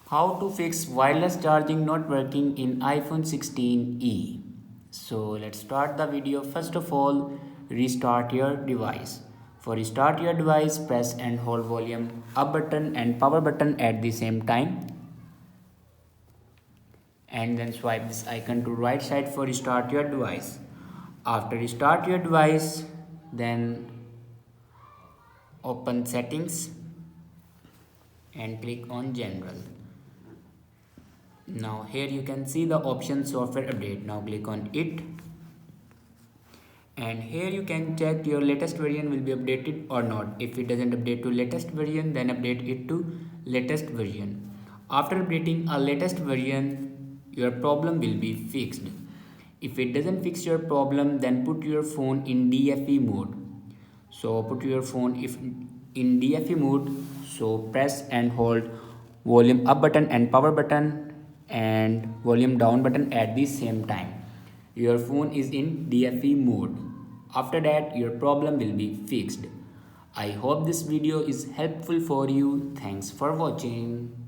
How to fix wireless charging not working in iPhone 16e. So let's start the video. First of all, restart your device. For restart your device, press and hold volume up button and power button at the same time. And then swipe this icon to right side for restart your device. After restart your device, then open settings and click on general. Now here you can see the option software update. Now click on it, and here you can check your latest version will be updated or not. If it doesn't update to latest version, then update it to latest version. After updating a latest version, your problem will be fixed. If it doesn't fix your problem, then put your phone in DFE mode. So put your phone if in DFE mode, so press and hold volume up button and power button and volume down button at the same time. Your phone is in DFE mode. After that, your problem will be fixed. I hope this video is helpful for you. Thanks for watching.